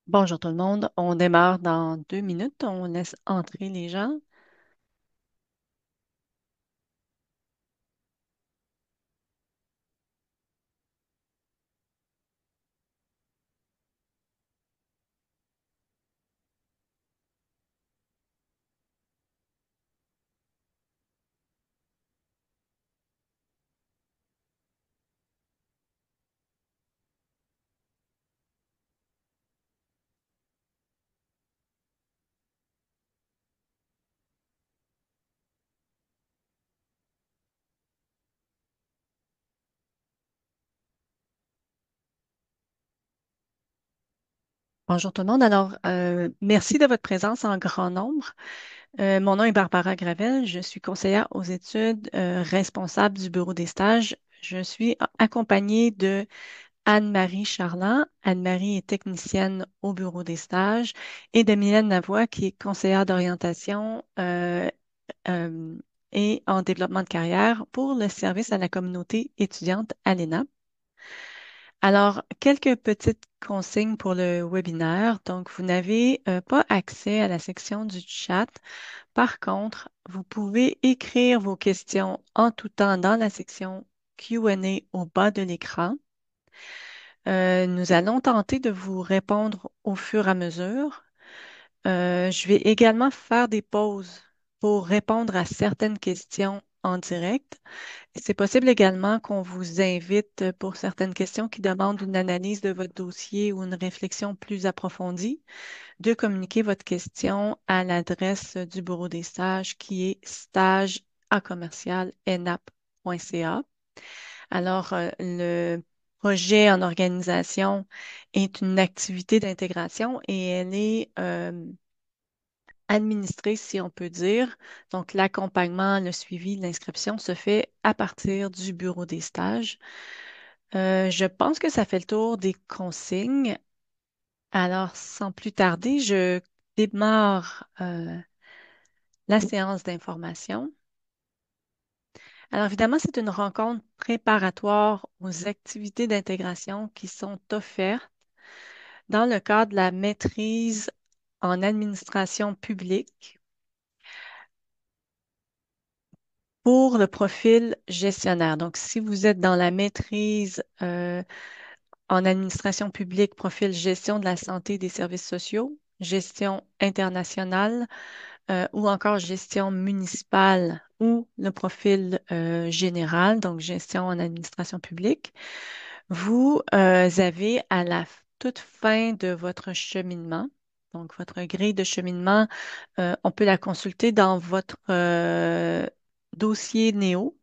Bonjour tout le monde. On démarre dans 2 minutes. On laisse entrer les gens. Bonjour tout le monde. Alors, merci de votre présence en grand nombre. Mon nom est Barbara Gravel. Je suis conseillère aux études, responsable du bureau des stages. Je suis accompagnée de Anne-Marie Charland. Anne-Marie est technicienne au bureau des stages et de Mylène Lavoie, qui est conseillère d'orientation euh, et en développement de carrière pour le service à la communauté étudiante à l'ENA. Alors, quelques petites consignes pour le webinaire. Donc, vous n'avez pas accès à la section du chat. Par contre, vous pouvez écrire vos questions en tout temps dans la section Q&A au bas de l'écran. Nous allons tenter de vous répondre au fur et à mesure. Je vais également faire des pauses pour répondre à certaines questions en direct. C'est possible également qu'on vous invite pour certaines questions qui demandent une analyse de votre dossier ou une réflexion plus approfondie, de communiquer votre question à l'adresse du bureau des stages qui est stage@commercial.nap.ca. Alors, le projet en organisation est une activité d'intégration et elle est administrée, si on peut dire. Donc, l'accompagnement, le suivi, l'inscription se fait à partir du bureau des stages. Je pense que ça fait le tour des consignes. Alors, sans plus tarder, je démarre la séance d'information. Alors, évidemment, c'est une rencontre préparatoire aux activités d'intégration qui sont offertes dans le cadre de la maîtrise en administration publique pour le profil gestionnaire. Donc, si vous êtes dans la maîtrise en administration publique, profil gestion de la santé et des services sociaux, gestion internationale ou encore gestion municipale ou le profil général, donc gestion en administration publique, vous avez à la toute fin de votre cheminement, donc votre grille de cheminement, on peut la consulter dans votre dossier Néo,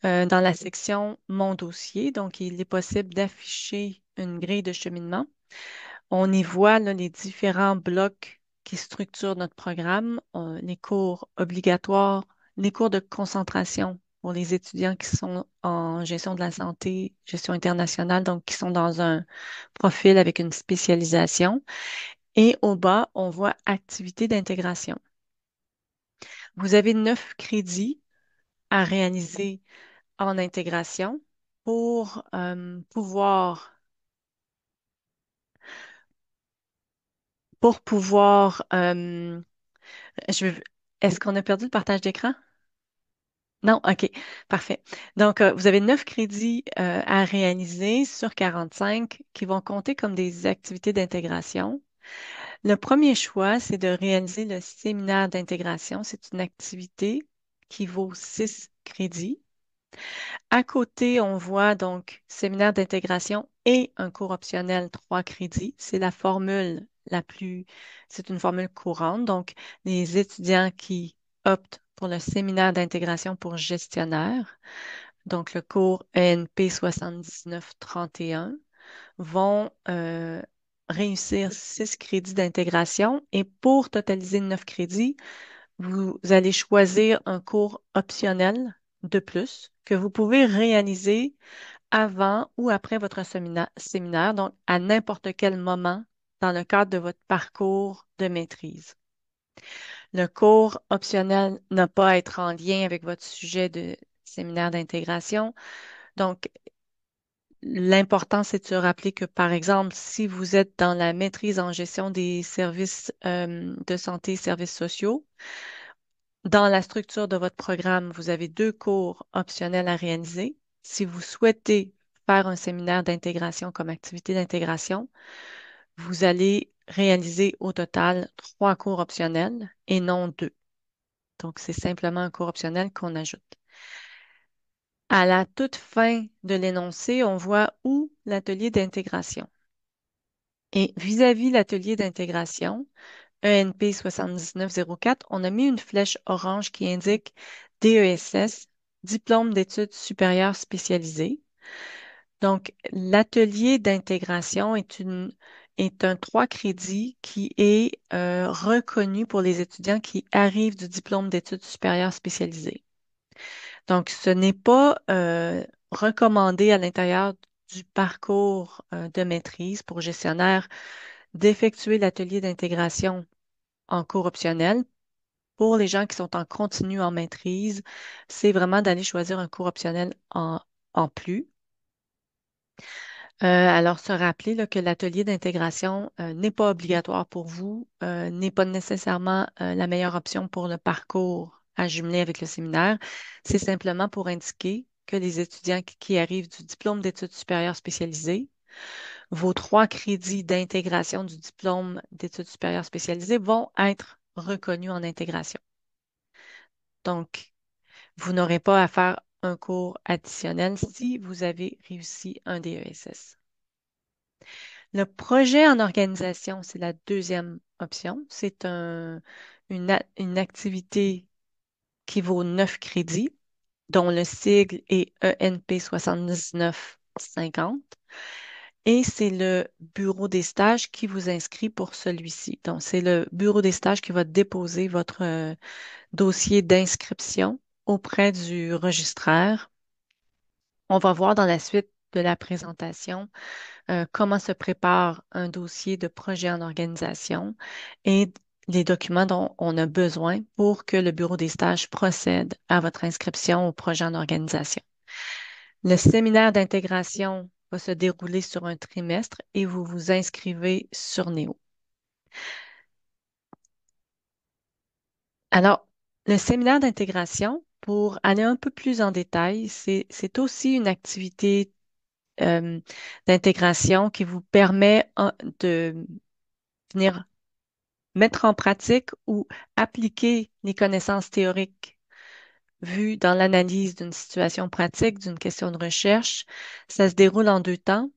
dans la section Mon dossier. Donc, il est possible d'afficher une grille de cheminement. On y voit là, les différents blocs qui structurent notre programme, les cours obligatoires, les cours de concentration pour les étudiants qui sont en gestion de la santé, gestion internationale, donc qui sont dans un profil avec une spécialisation. Et au bas, on voit activité d'intégration. Vous avez 9 crédits à réaliser en intégration pour pouvoir je vais- est-ce qu'on a perdu le partage d'écran? Non, OK, parfait. Donc, vous avez 9 crédits à réaliser sur 45 qui vont compter comme des activités d'intégration. Le premier choix, c'est de réaliser le séminaire d'intégration. C'est une activité qui vaut 6 crédits. À côté, on voit donc séminaire d'intégration et un cours optionnel 3 crédits. C'est la formule c'est une formule courante. Donc, les étudiants qui optent pour le séminaire d'intégration pour gestionnaire, donc le cours ENP 7931, vont réussir 6 crédits d'intégration et pour totaliser 9 crédits, vous allez choisir un cours optionnel de plus que vous pouvez réaliser avant ou après votre séminaire, donc à n'importe quel moment dans le cadre de votre parcours de maîtrise. Le cours optionnel n'a pas à être en lien avec votre sujet de séminaire d'intégration. Donc, l'important, c'est de se rappeler que, par exemple, si vous êtes dans la maîtrise en gestion des services de santé et services sociaux, dans la structure de votre programme, vous avez deux cours optionnels à réaliser. Si vous souhaitez faire un séminaire d'intégration comme activité d'intégration, vous allez réaliser au total trois cours optionnels et non deux. Donc, c'est simplement un cours optionnel qu'on ajoute. À la toute fin de l'énoncé, on voit où l'atelier d'intégration. Et vis-à-vis l'atelier d'intégration, ENP 7904, on a mis une flèche orange qui indique DESS, Diplôme d'études supérieures spécialisées. Donc, l'atelier d'intégration est un 3 crédits qui est reconnu pour les étudiants qui arrivent du diplôme d'études supérieures spécialisées. Donc, ce n'est pas recommandé à l'intérieur du parcours de maîtrise pour gestionnaire d'effectuer l'atelier d'intégration en cours optionnel. Pour les gens qui sont en continu en maîtrise, c'est vraiment d'aller choisir un cours optionnel en plus. Alors, se rappeler là, que l'atelier d'intégration n'est pas obligatoire pour vous, n'est pas nécessairement la meilleure option pour le parcours à jumeler avec le séminaire. C'est simplement pour indiquer que les étudiants qui arrivent du diplôme d'études supérieures spécialisées, vos 3 crédits d'intégration du diplôme d'études supérieures spécialisées vont être reconnus en intégration. Donc, vous n'aurez pas à faire un cours additionnel si vous avez réussi un DESS. Le projet en organisation, c'est la deuxième option. C'est une activité qui vaut 9 crédits, dont le sigle est ENP 7950. Et c'est le bureau des stages qui vous inscrit pour celui-ci. Donc, c'est le bureau des stages qui va déposer votre dossier d'inscription auprès du registraire. On va voir dans la suite de la présentation comment se prépare un dossier de projet en organisation et les documents dont on a besoin pour que le bureau des stages procède à votre inscription au projet en organisation. Le séminaire d'intégration va se dérouler sur un trimestre et vous vous inscrivez sur Néo. Alors, le séminaire d'intégration, pour aller un peu plus en détail, c'est aussi une activité euh, d'intégration qui vous permet de venir mettre en pratique ou appliquer les connaissances théoriques vues dans l'analyse d'une situation pratique, d'une question de recherche. Ça se déroule en deux temps,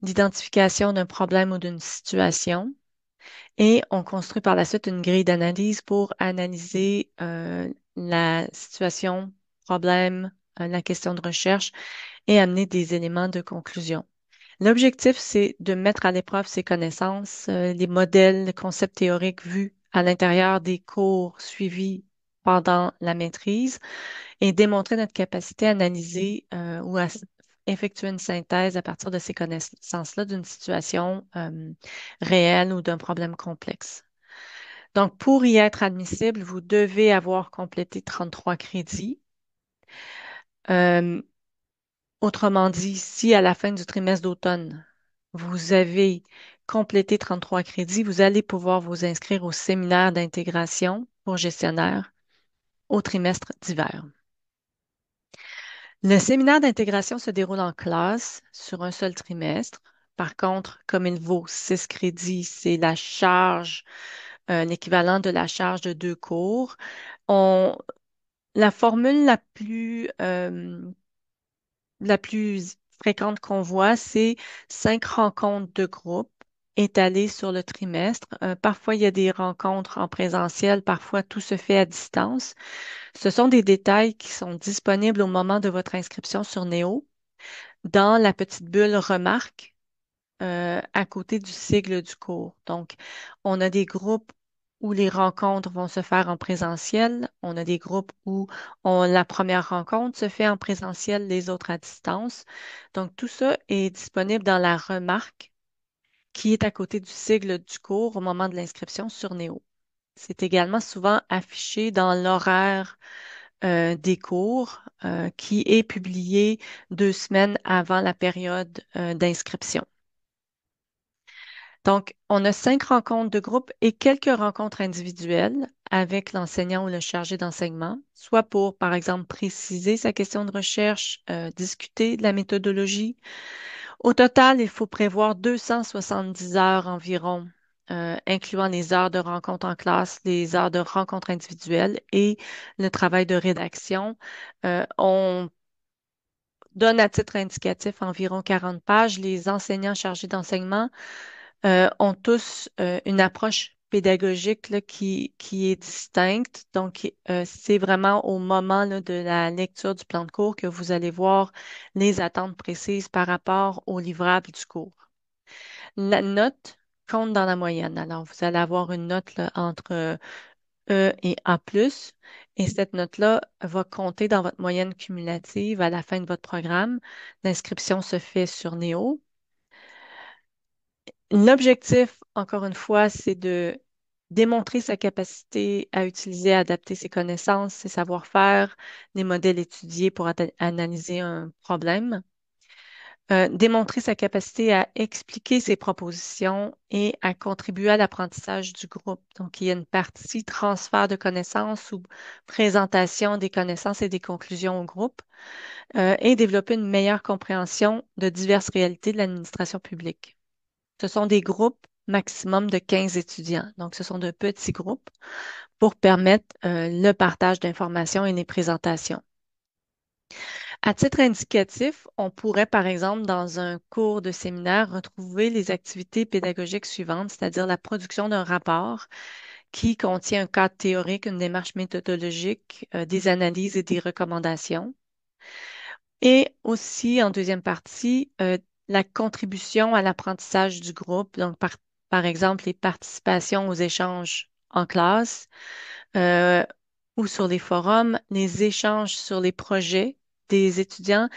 l'identification d'un problème ou d'une situation, et on construit par la suite une grille d'analyse pour analyser la situation, problème, la question de recherche et amener des éléments de conclusion. L'objectif, c'est de mettre à l'épreuve ces connaissances, les modèles, les concepts théoriques vus à l'intérieur des cours suivis pendant la maîtrise et démontrer notre capacité à analyser ou à effectuer une synthèse à partir de ces connaissances-là d'une situation réelle ou d'un problème complexe. Donc, pour y être admissible, vous devez avoir complété 33 crédits. Euh, Autrement dit, si à la fin du trimestre d'automne, vous avez complété 33 crédits, vous allez pouvoir vous inscrire au séminaire d'intégration pour gestionnaire au trimestre d'hiver. Le séminaire d'intégration se déroule en classe sur un seul trimestre. Par contre, comme il vaut 6 crédits, c'est la charge, l'équivalent de la charge de 2 cours. On, la formule la plus fréquente qu'on voit, c'est 5 rencontres de groupe étalées sur le trimestre. Parfois, il y a des rencontres en présentiel, parfois tout se fait à distance. Ce sont des détails qui sont disponibles au moment de votre inscription sur Néo dans la petite bulle remarque à côté du sigle du cours. Donc, on a des groupes où les rencontres vont se faire en présentiel. On a des groupes où la première rencontre se fait en présentiel, les autres à distance. Donc, tout ça est disponible dans la remarque qui est à côté du sigle du cours au moment de l'inscription sur Néo. C'est également souvent affiché dans l'horaire des cours qui est publié 2 semaines avant la période d'inscription. Donc, on a 5 rencontres de groupe et quelques rencontres individuelles avec l'enseignant ou le chargé d'enseignement, soit pour, par exemple, préciser sa question de recherche, discuter de la méthodologie. Au total, il faut prévoir 270 heures environ, incluant les heures de rencontre en classe, les heures de rencontre individuelle et le travail de rédaction. On donne à titre indicatif environ 40 pages. Les enseignants chargés d'enseignement ont tous une approche pédagogique là, qui est distincte. Donc, c'est vraiment au moment là, de la lecture du plan de cours que vous allez voir les attentes précises par rapport au livrable du cours. La note compte dans la moyenne. Alors, vous allez avoir une note là, entre E et A+, et cette note-là va compter dans votre moyenne cumulative à la fin de votre programme. L'inscription se fait sur Néo. L'objectif, encore une fois, c'est de démontrer sa capacité à utiliser, à adapter ses connaissances, ses savoir-faire, les modèles étudiés pour analyser un problème. Démontrer sa capacité à expliquer ses propositions et à contribuer à l'apprentissage du groupe. Donc, il y a une partie transfert de connaissances ou présentation des connaissances et des conclusions au groupe, et développer une meilleure compréhension de diverses réalités de l'administration publique. Ce sont des groupes maximum de 15 étudiants. Donc, ce sont de petits groupes pour permettre le partage d'informations et les présentations. À titre indicatif, on pourrait, par exemple, dans un cours de séminaire, retrouver les activités pédagogiques suivantes, c'est-à-dire la production d'un rapport qui contient un cadre théorique, une démarche méthodologique, des analyses et des recommandations. Et aussi, en deuxième partie, la contribution à l'apprentissage du groupe, donc par exemple les participations aux échanges en classe euh, ou sur les forums, les échanges sur les projets des étudiants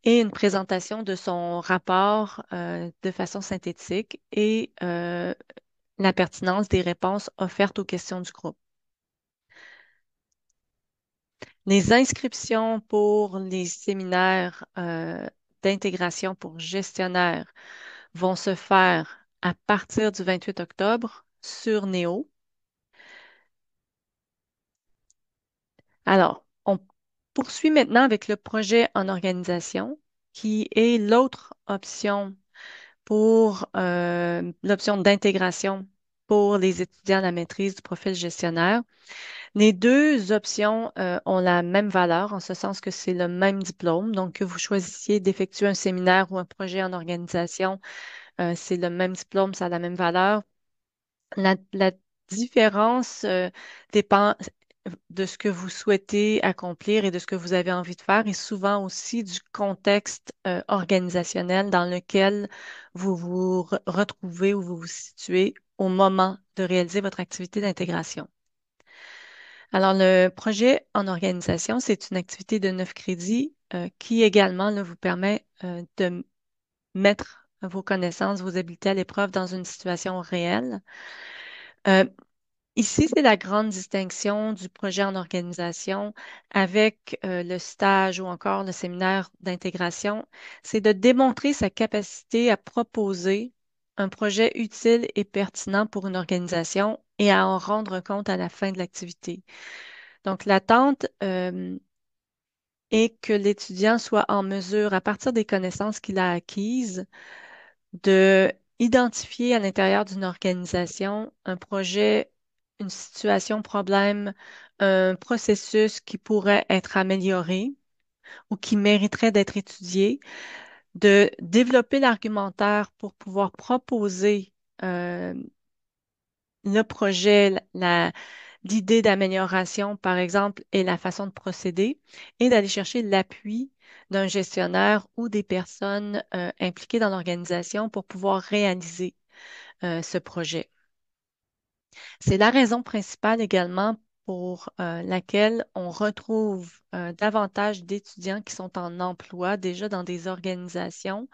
et une présentation de son rapport de façon synthétique et la pertinence des réponses offertes aux questions du groupe. Les inscriptions pour les séminaires d'intégration pour gestionnaires vont se faire à partir du 28 octobre sur Néo. Alors, on poursuit maintenant avec le projet en organisation, qui est l'autre option pour l'option d'intégration pour les étudiants à la maîtrise du profil gestionnaire. Les deux options ont la même valeur, en ce sens que c'est le même diplôme. Donc, que vous choisissiez d'effectuer un séminaire ou un projet en organisation, c'est le même diplôme, ça a la même valeur. La différence dépend de ce que vous souhaitez accomplir et de ce que vous avez envie de faire et souvent aussi du contexte organisationnel dans lequel vous vous retrouvez ou vous vous situez au moment de réaliser votre activité d'intégration. Alors, le projet en organisation, c'est une activité de 9 crédits qui également là, vous permet de mettre vos connaissances, vos habiletés à l'épreuve dans une situation réelle. Euh, Ici, c'est la grande distinction du projet en organisation avec le stage ou encore le séminaire d'intégration, c'est de démontrer sa capacité à proposer un projet utile et pertinent pour une organisation et à en rendre compte à la fin de l'activité. Donc, l'attente est que l'étudiant soit en mesure, à partir des connaissances qu'il a acquises, de identifier à l'intérieur d'une organisation un projet, une situation, problème, un processus qui pourrait être amélioré ou qui mériterait d'être étudié, de développer l'argumentaire pour pouvoir proposer euh, le projet, l'idée d'amélioration, par exemple, et la façon de procéder, et d'aller chercher l'appui d'un gestionnaire ou des personnes impliquées dans l'organisation pour pouvoir réaliser ce projet. C'est la raison principale également pour laquelle on retrouve davantage d'étudiants qui sont en emploi déjà dans des organisations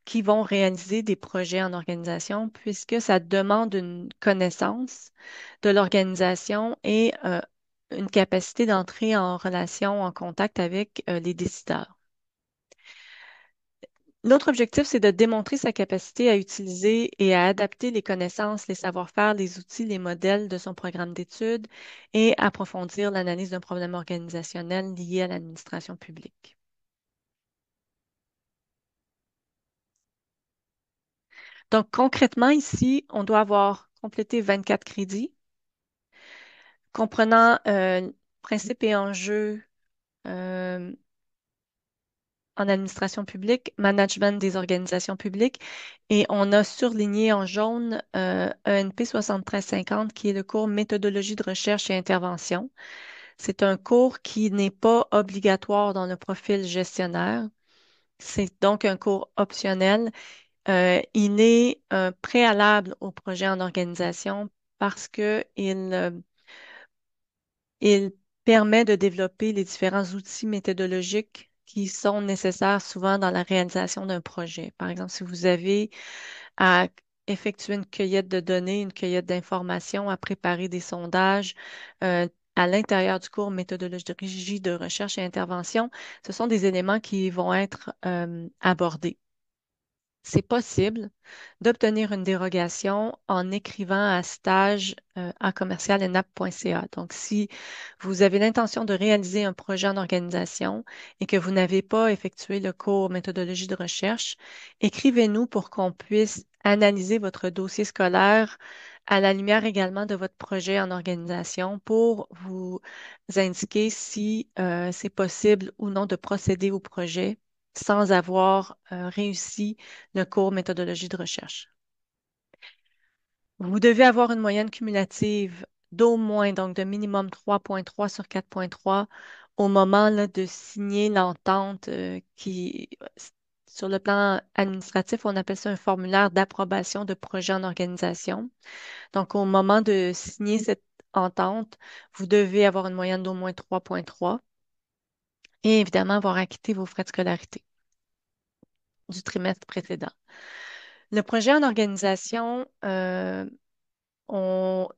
qui vont réaliser des projets en organisation puisque ça demande une connaissance de l'organisation et une capacité d'entrer en relation, en contact avec les décideurs. L'autre objectif, c'est de démontrer sa capacité à utiliser et à adapter les connaissances, les savoir-faire, les outils, les modèles de son programme d'études et approfondir l'analyse d'un problème organisationnel lié à l'administration publique. Donc, concrètement, ici, on doit avoir complété 24 crédits comprenant principes et enjeux euh, en administration publique, management des organisations publiques, et on a surligné en jaune ENP 7350 qui est le cours Méthodologie de recherche et intervention. C'est un cours qui n'est pas obligatoire dans le profil gestionnaire. C'est donc un cours optionnel. Il est préalable au projet en organisation parce que il permet de développer les différents outils méthodologiques qui sont nécessaires souvent dans la réalisation d'un projet. Par exemple, si vous avez à effectuer une cueillette de données, une cueillette d'informations, à préparer des sondages, euh, à l'intérieur du cours méthodologie de recherche et intervention, ce sont des éléments qui vont être abordés. C'est possible d'obtenir une dérogation en écrivant à stage à commercial.nap.ca. Donc, si vous avez l'intention de réaliser un projet en organisation et que vous n'avez pas effectué le cours méthodologie de recherche, écrivez-nous pour qu'on puisse analyser votre dossier scolaire à la lumière également de votre projet en organisation pour vous indiquer si c'est possible ou non de procéder au projet sans avoir réussi le cours méthodologie de recherche. Vous devez avoir une moyenne cumulative d'au moins, donc de minimum 3,3 sur 4,3 au moment là, de signer l'entente sur le plan administratif, on appelle ça un formulaire d'approbation de projet en organisation. Donc, au moment de signer cette entente, vous devez avoir une moyenne d'au moins 3,3 et évidemment avoir acquitté vos frais de scolarité du trimestre précédent. Le projet en organisation,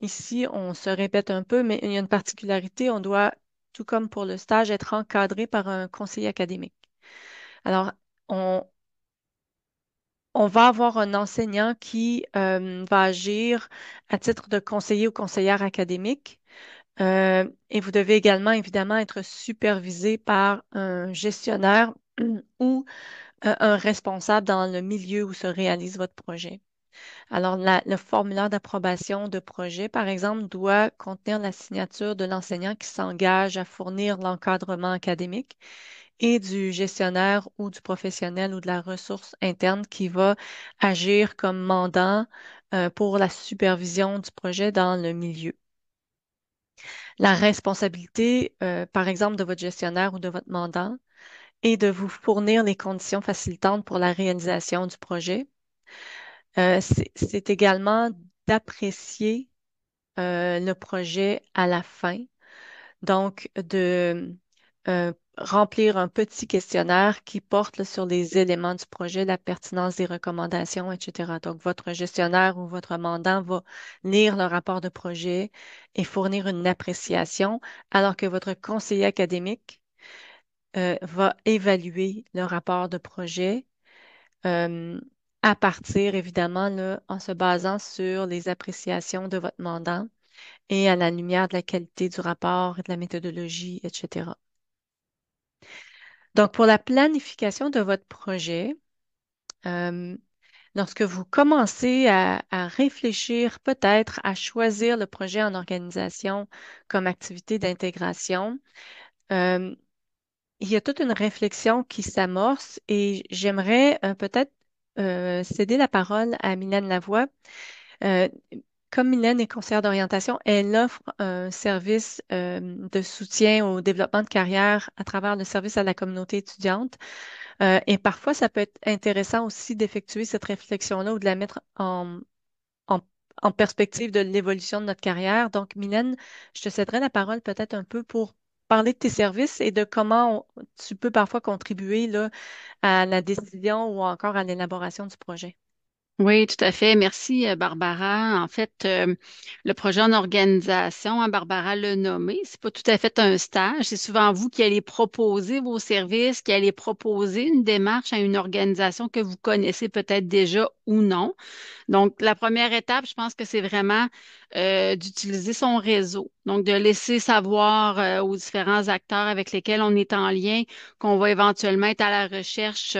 ici, on se répète un peu, mais il y a une particularité. On doit, tout comme pour le stage, être encadré par un conseiller académique. Alors, on, on va avoir un enseignant qui va agir à titre de conseiller ou conseillère académique. Et vous devez également, évidemment, être supervisé par un gestionnaire ou un responsable dans le milieu où se réalise votre projet. Alors, le formulaire d'approbation de projet, par exemple, doit contenir la signature de l'enseignant qui s'engage à fournir l'encadrement académique et du gestionnaire ou du professionnel ou de la ressource interne qui va agir comme mandant pour la supervision du projet dans le milieu. La responsabilité, par exemple, de votre gestionnaire ou de votre mandant est de vous fournir les conditions facilitantes pour la réalisation du projet. C'est également d'apprécier le projet à la fin. Donc, de remplir un petit questionnaire qui porte là, sur les éléments du projet, la pertinence des recommandations, etc. Donc, votre gestionnaire ou votre mandant va lire le rapport de projet et fournir une appréciation, alors que votre conseiller académique va évaluer le rapport de projet euh, à partir, évidemment, là, en se basant sur les appréciations de votre mandant et à la lumière de la qualité du rapport, de la méthodologie, etc. Donc, pour la planification de votre projet, euh, lorsque vous commencez à réfléchir peut-être à choisir le projet en organisation comme activité d'intégration, euh, il y a toute une réflexion qui s'amorce et j'aimerais peut-être céder la parole à Mylène Lavoie. Euh, Comme Mylène est conseillère d'orientation, elle offre un service de soutien au développement de carrière à travers le service à la communauté étudiante. Et parfois, ça peut être intéressant aussi d'effectuer cette réflexion-là ou de la mettre en, en perspective de l'évolution de notre carrière. Donc, Mylène, je te céderai la parole peut-être un peu pour parler de tes services et de comment tu peux parfois contribuer là, à la décision ou encore à l'élaboration du projet. Oui, tout à fait. Merci, Barbara. En fait, le projet en organisation, hein, Barbara l'a nommé, c'est pas tout à fait un stage. C'est souvent vous qui allez proposer vos services, qui allez proposer une démarche à une organisation que vous connaissez peut-être déjà ou non. Donc, la première étape, je pense que c'est vraiment d'utiliser son réseau. Donc, de laisser savoir aux différents acteurs avec lesquels on est en lien qu'on va éventuellement être à la recherche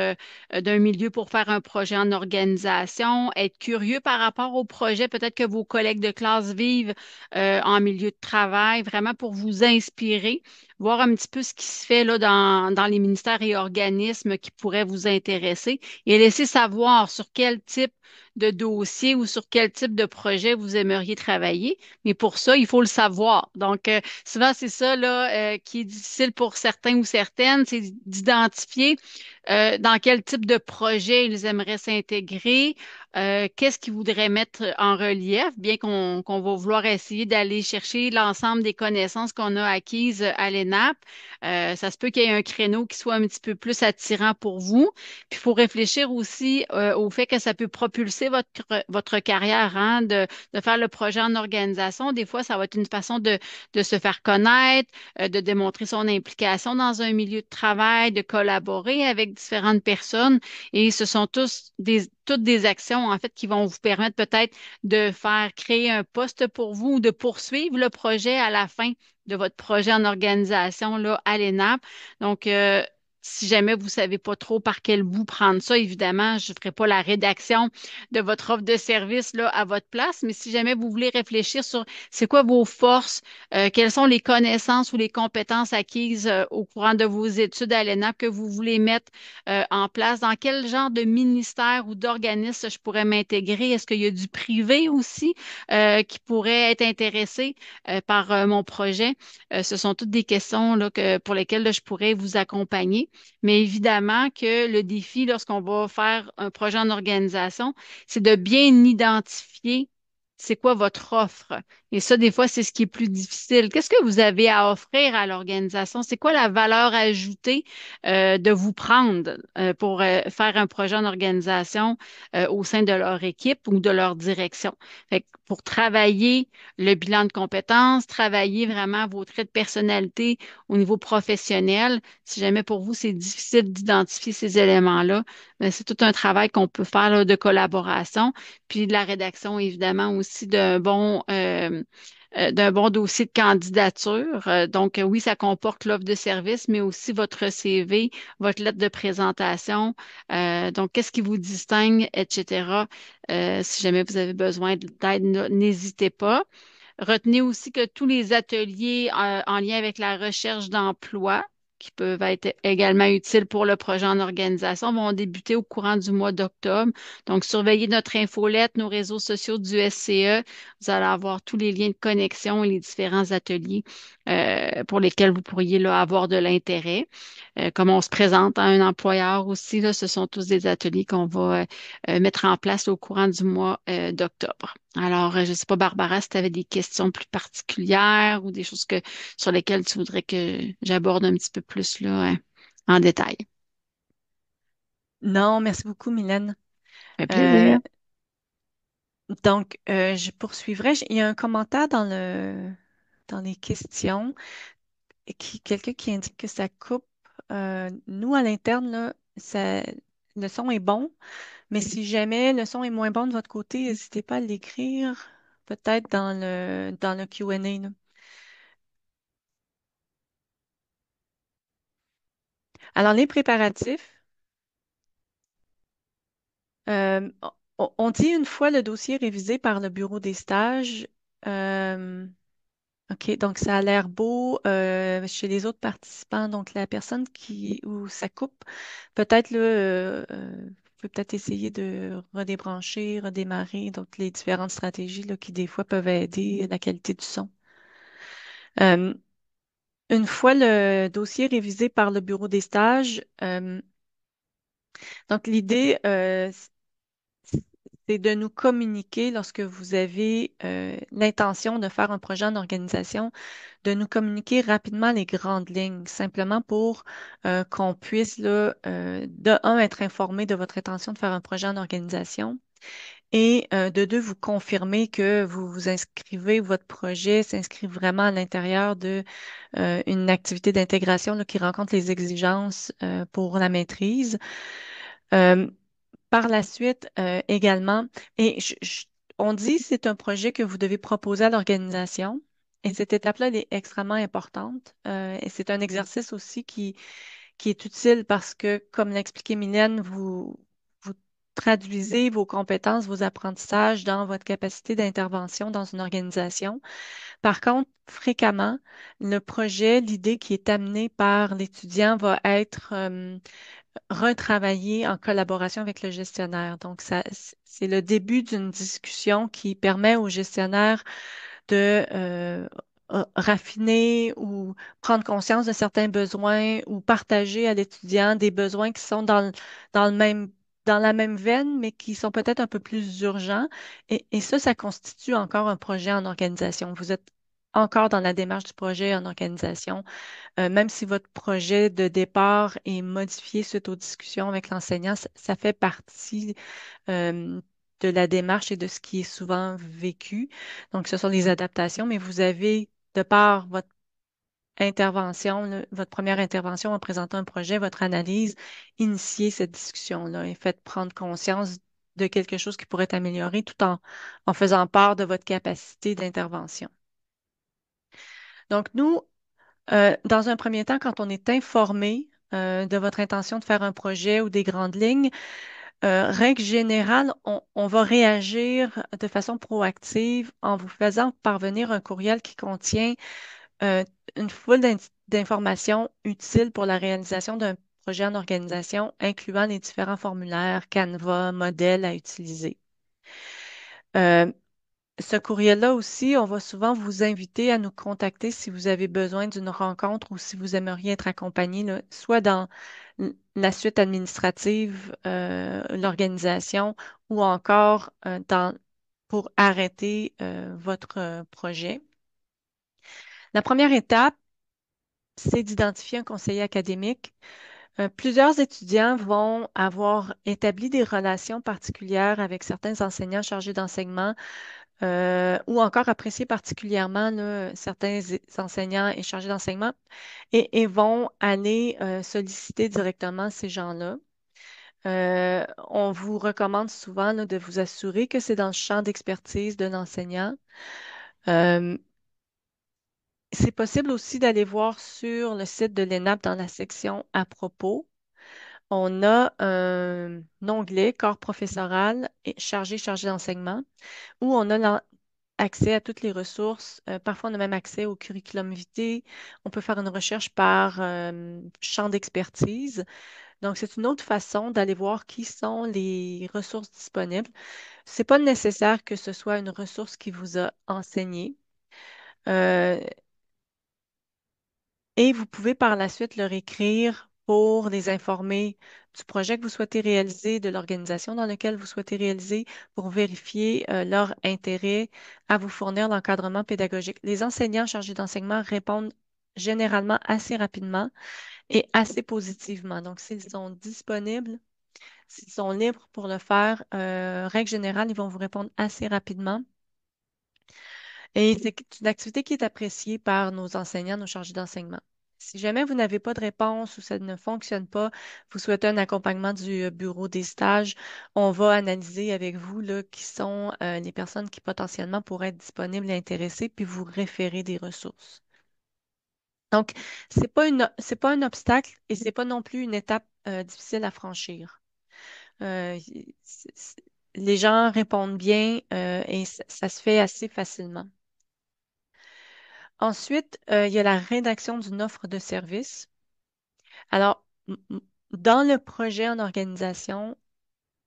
d'un milieu pour faire un projet en organisation, être curieux par rapport au projet, peut-être que vos collègues de classe vivent en milieu de travail, vraiment pour vous inspirer, voir un petit peu ce qui se fait là, dans les ministères et organismes qui pourraient vous intéresser et laisser savoir sur quel type de dossier ou sur quel type de projet vous aimeriez travailler. Mais pour ça, il faut le savoir. Donc, souvent, c'est ça là, qui est difficile pour certains ou certaines, c'est d'identifier dans quel type de projet ils aimeraient s'intégrer, qu'est-ce qu'ils voudraient mettre en relief, bien qu'on va vouloir essayer d'aller chercher l'ensemble des connaissances qu'on a acquises à l'ENAP. Ça se peut qu'il y ait un créneau qui soit un petit peu plus attirant pour vous. Puis il faut réfléchir aussi au fait que ça peut propulser votre carrière, hein, de faire le projet en organisation. Des fois, ça va être une façon de se faire connaître, de démontrer son implication dans un milieu de travail, de collaborer avec différentes personnes. Et ce sont toutes des actions, en fait, qui vont vous permettre peut-être de faire créer un poste pour vous ou de poursuivre le projet à la fin de votre projet en organisation là, à l'ENAP. Donc, si jamais vous ne savez pas trop par quel bout prendre ça, évidemment, je ne ferai pas la rédaction de votre offre de service là, à votre place, mais si jamais vous voulez réfléchir sur c'est quoi vos forces, quelles sont les connaissances ou les compétences acquises au courant de vos études à l'ENAP que vous voulez mettre en place? Dans quel genre de ministère ou d'organisme je pourrais m'intégrer? Est-ce qu'il y a du privé aussi qui pourrait être intéressé par mon projet? Ce sont toutes des questions là, pour lesquelles là, je pourrais vous accompagner. Mais évidemment que le défi, lorsqu'on va faire un projet en organisation, c'est de bien identifier c'est quoi votre offre. Et ça, des fois, c'est ce qui est plus difficile. Qu'est-ce que vous avez à offrir à l'organisation? C'est quoi la valeur ajoutée de vous prendre pour faire un projet en organisation au sein de leur équipe ou de leur direction? Fait que pour travailler le bilan de compétences, travailler vraiment vos traits de personnalité au niveau professionnel. Si jamais pour vous, c'est difficile d'identifier ces éléments-là, ben, c'est tout un travail qu'on peut faire là, de collaboration, puis de la rédaction, évidemment, aussi d'un bon dossier de candidature. Donc, oui, ça comporte l'offre de service, mais aussi votre CV, votre lettre de présentation. Donc, qu'est-ce qui vous distingue, etc. Si jamais vous avez besoin d'aide, n'hésitez pas. Retenez aussi que tous les ateliers en lien avec la recherche d'emploi, qui peuvent être également utiles pour le projet en organisation, vont débuter au courant du mois d'octobre. Donc, surveillez notre infolette, nos réseaux sociaux du SCE. Vous allez avoir tous les liens de connexion et les différents ateliers pour lesquels vous pourriez là, avoir de l'intérêt. Comment on se présente à un employeur aussi, là, ce sont tous des ateliers qu'on va mettre en place au courant du mois d'octobre. Alors, je ne sais pas, Barbara, si tu avais des questions plus particulières ou des choses sur lesquelles tu voudrais que j'aborde un petit peu plus là, en détail. Non, merci beaucoup, Mylène. Ça fait Euh, plaisir. je poursuivrai. Il y a un commentaire dans les questions, quelqu'un qui indique que ça coupe. Nous, à l'interne, là, le son est bon, mais si jamais le son est moins bon de votre côté, n'hésitez pas à l'écrire, peut-être dans le Q&A, là. Alors, les préparatifs, euh, on dit une fois le dossier révisé par le bureau des stages. euh, OK, donc ça a l'air beau chez les autres participants. Donc la personne où ça coupe, peut-être là, vous pouvez peut-être essayer de redébrancher, redémarrer, donc les différentes stratégies là, qui des fois peuvent aider la qualité du son. Euh, une fois le dossier révisé par le bureau des stages, donc l'idée, c'est de nous communiquer lorsque vous avez l'intention de faire un projet en organisation, de nous communiquer rapidement les grandes lignes, simplement pour qu'on puisse, là, de un, être informé de votre intention de faire un projet en organisation, Et de deux, vous confirmez que vous vous inscrivez, votre projet s'inscrit vraiment à l'intérieur de une activité d'intégration là, qui rencontre les exigences pour la maîtrise. Euh, Par la suite, également, et on dit que c'est un projet que vous devez proposer à l'organisation. Et cette étape-là, elle est extrêmement importante. Et c'est un exercice aussi qui est utile parce que, comme l'a expliqué Mylène, vous traduisez vos compétences, vos apprentissages dans votre capacité d'intervention dans une organisation. Par contre, fréquemment, le projet, l'idée qui est amenée par l'étudiant va être retravaillé en collaboration avec le gestionnaire. Donc, ça, c'est le début d'une discussion qui permet au gestionnaire de raffiner ou prendre conscience de certains besoins ou partager à l'étudiant des besoins qui sont dans le même, dans la même veine, mais qui sont peut-être un peu plus urgents. Et ça constitue encore un projet en organisation. Vous êtes encore dans la démarche du projet en organisation, même si votre projet de départ est modifié suite aux discussions avec l'enseignant, ça fait partie de la démarche et de ce qui est souvent vécu. Donc, ce sont les adaptations, mais vous avez, de par votre intervention, là, votre première intervention en présentant un projet, votre analyse, initié cette discussion-là et faites prendre conscience de quelque chose qui pourrait être amélioré tout en faisant part de votre capacité d'intervention. Donc, nous, dans un premier temps, quand on est informé de votre intention de faire un projet ou des grandes lignes, règle générale, on va réagir de façon proactive en vous faisant parvenir un courriel qui contient euh, une foule d'informations utiles pour la réalisation d'un projet en organisation, incluant les différents formulaires, Canva, modèles à utiliser. Euh, Ce courriel-là aussi, on va souvent vous inviter à nous contacter si vous avez besoin d'une rencontre ou si vous aimeriez être accompagné, là, soit dans la suite administrative, l'organisation, ou encore pour arrêter votre projet. La première étape, c'est d'identifier un conseiller académique. Plusieurs étudiants vont avoir établi des relations particulières avec certains enseignants chargés d'enseignement ou encore apprécier particulièrement là, certains enseignants et chargés d'enseignement et vont aller solliciter directement ces gens-là. On vous recommande souvent là, de vous assurer que c'est dans le champ d'expertise de l'enseignant. Euh, c'est possible aussi d'aller voir sur le site de l'ENAP dans la section à propos. On a un onglet corps professoral et chargé d'enseignement où on a accès à toutes les ressources. Parfois, on a même accès au curriculum vitae. On peut faire une recherche par champ d'expertise. Donc, c'est une autre façon d'aller voir qui sont les ressources disponibles. C'est pas nécessaire que ce soit une ressource qui vous a enseigné. Euh, et vous pouvez par la suite leur écrire pour les informer du projet que vous souhaitez réaliser, de l'organisation dans laquelle vous souhaitez réaliser, pour vérifier leur intérêt à vous fournir l'encadrement pédagogique. Les enseignants chargés d'enseignement répondent généralement assez rapidement et assez positivement. Donc, s'ils sont disponibles, s'ils sont libres pour le faire, règle générale, ils vont vous répondre assez rapidement. Et c'est une activité qui est appréciée par nos enseignants, nos chargés d'enseignement. Si jamais vous n'avez pas de réponse ou ça ne fonctionne pas, vous souhaitez un accompagnement du bureau des stages, on va analyser avec vous là, qui sont les personnes qui potentiellement pourraient être disponibles et intéressées, puis vous référer des ressources. Donc, c'est pas un obstacle et c'est pas non plus une étape difficile à franchir. Les gens répondent bien et ça se fait assez facilement. Ensuite, il y a la rédaction d'une offre de service. Alors, dans le projet en organisation,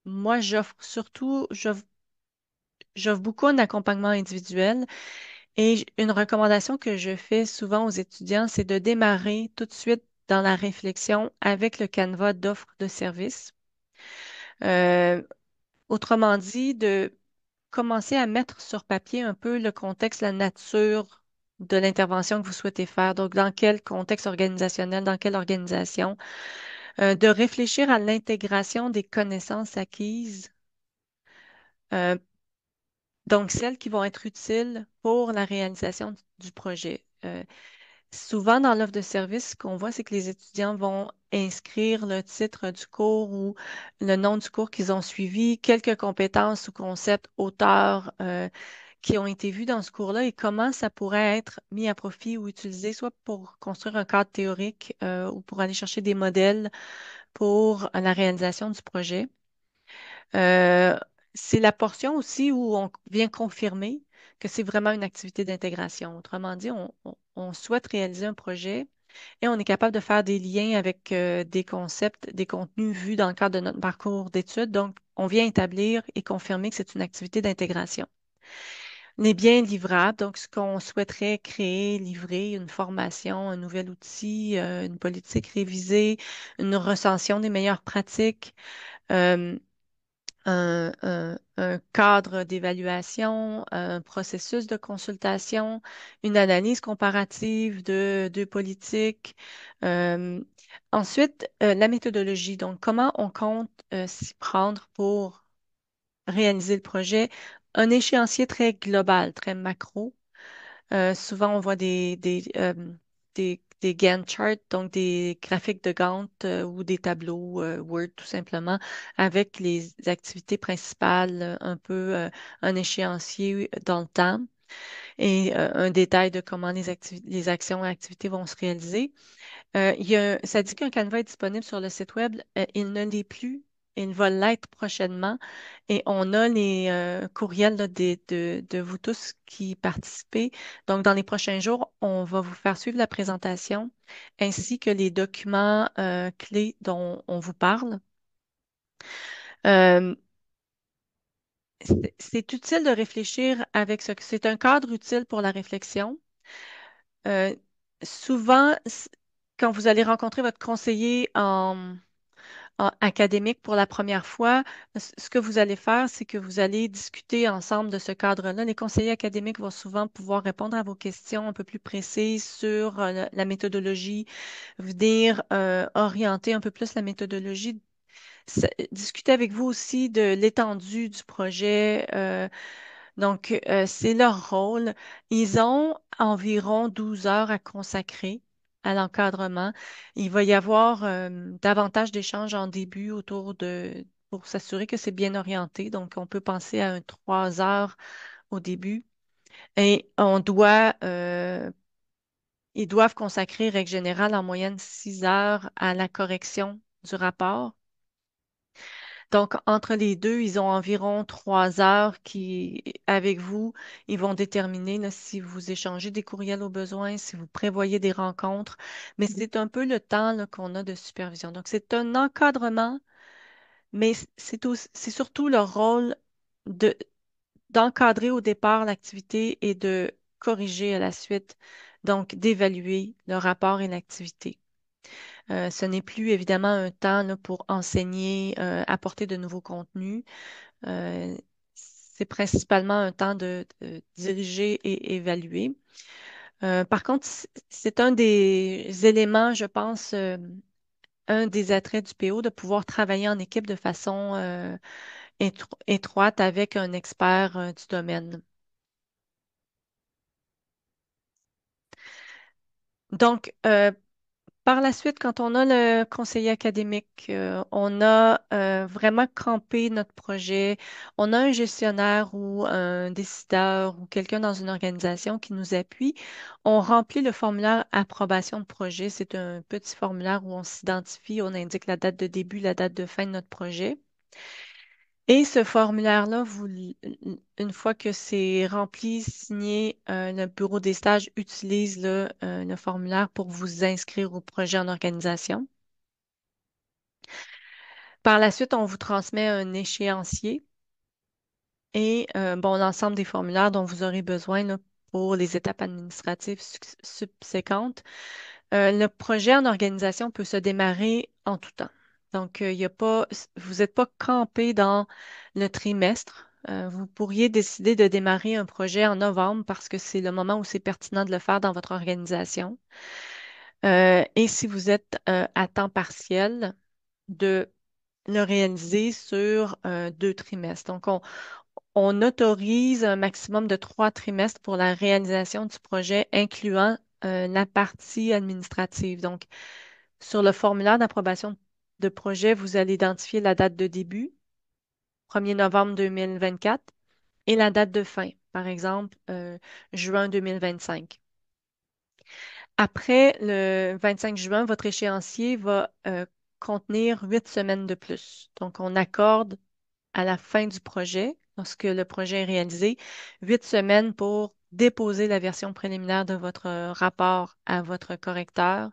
moi, j'offre beaucoup un accompagnement individuel et une recommandation que je fais souvent aux étudiants, c'est de démarrer tout de suite dans la réflexion avec le canevas d'offre de service. Euh, Autrement dit, de commencer à mettre sur papier un peu le contexte, la nature de l'intervention que vous souhaitez faire. Donc, dans quel contexte organisationnel, dans quelle organisation. De réfléchir à l'intégration des connaissances acquises Euh, donc, celles qui vont être utiles pour la réalisation du projet. Souvent, dans l'offre de service, ce qu'on voit, c'est que les étudiants vont inscrire le titre du cours ou le nom du cours qu'ils ont suivi, quelques compétences ou concepts auteurs qui ont été vus dans ce cours-là et comment ça pourrait être mis à profit ou utilisé, soit pour construire un cadre théorique ou pour aller chercher des modèles pour la réalisation du projet. Euh, c'est la portion aussi où on vient confirmer que c'est vraiment une activité d'intégration. Autrement dit, on souhaite réaliser un projet et on est capable de faire des liens avec des concepts, des contenus vus dans le cadre de notre parcours d'études. Donc, on vient établir et confirmer que c'est une activité d'intégration. Les biens livrables, donc ce qu'on souhaiterait créer, livrer, une formation, un nouvel outil, une politique révisée, une recension des meilleures pratiques. euh, un cadre d'évaluation, un processus de consultation, une analyse comparative de deux politiques. Euh, Ensuite, la méthodologie. Donc, comment on compte s'y prendre pour réaliser le projet? Un échéancier très global, très macro. Souvent, on voit des Gantt charts, donc des graphiques de Gantt ou des tableaux Word tout simplement, avec les activités principales, un peu un échéancier dans le temps et un détail de comment les actions et activités vont se réaliser. Ça dit qu'un canevas est disponible sur le site web. Il ne l'est plus. Il va l'être prochainement. Et on a les courriels là, de vous tous qui participez. Donc, dans les prochains jours, on va vous faire suivre la présentation ainsi que les documents clés dont on vous parle. Euh, c'est utile de réfléchir avec ce que c'est un cadre utile pour la réflexion. Euh, Souvent, quand vous allez rencontrer votre conseiller académique pour la première fois, ce que vous allez faire, c'est que vous allez discuter ensemble de ce cadre-là. Les conseillers académiques vont souvent pouvoir répondre à vos questions un peu plus précises sur la méthodologie, venir orienter un peu plus la méthodologie, discuter avec vous aussi de l'étendue du projet. Donc, c'est leur rôle. Ils ont environ 12 heures à consacrer à l'encadrement. Il va y avoir davantage d'échanges en début pour s'assurer que c'est bien orienté. Donc, on peut penser à un 3 heures au début. Et ils doivent consacrer, règle générale, en moyenne 6 heures à la correction du rapport. Donc, entre les deux, ils ont environ 3 heures avec vous, ils vont déterminer là, si vous échangez des courriels au besoin, si vous prévoyez des rencontres, mais c'est un peu le temps là, qu'on a de supervision. Donc, c'est un encadrement, mais c'est surtout leur rôle de, d'encadrer au départ l'activité et de corriger à la suite, donc d'évaluer le rapport et l'activité. Ce n'est plus évidemment un temps là, pour enseigner, apporter de nouveaux contenus. Euh, c'est principalement un temps de diriger et évaluer. Par contre, c'est un des éléments, je pense, un des attraits du PO de pouvoir travailler en équipe de façon étroite avec un expert du domaine. Donc, par la suite, quand on a le conseiller académique, on a vraiment campé notre projet, on a un gestionnaire ou un décideur ou quelqu'un dans une organisation qui nous appuie, on remplit le formulaire approbation de projet. C'est un petit formulaire où on s'identifie, on indique la date de début, la date de fin de notre projet. Et ce formulaire-là, une fois que c'est rempli, signé, le bureau des stages utilise le formulaire pour vous inscrire au projet en organisation. Par la suite, on vous transmet un échéancier et bon, l'ensemble des formulaires dont vous aurez besoin là, pour les étapes administratives subséquentes. Le projet en organisation peut se démarrer en tout temps. Donc, il y a pas, vous n'êtes pas campé dans le trimestre. Vous pourriez décider de démarrer un projet en novembre parce que c'est le moment où c'est pertinent de le faire dans votre organisation. Et si vous êtes à temps partiel, de le réaliser sur 2 trimestres. Donc, On autorise un maximum de 3 trimestres pour la réalisation du projet, incluant la partie administrative. Donc, sur le formulaire d'approbation de projet, vous allez identifier la date de début, 1er novembre 2024, et la date de fin, par exemple, juin 2025. Après le 25 juin, votre échéancier va contenir 8 semaines de plus. Donc, on accorde à la fin du projet, lorsque le projet est réalisé, 8 semaines pour déposer la version préliminaire de votre rapport à votre correcteur,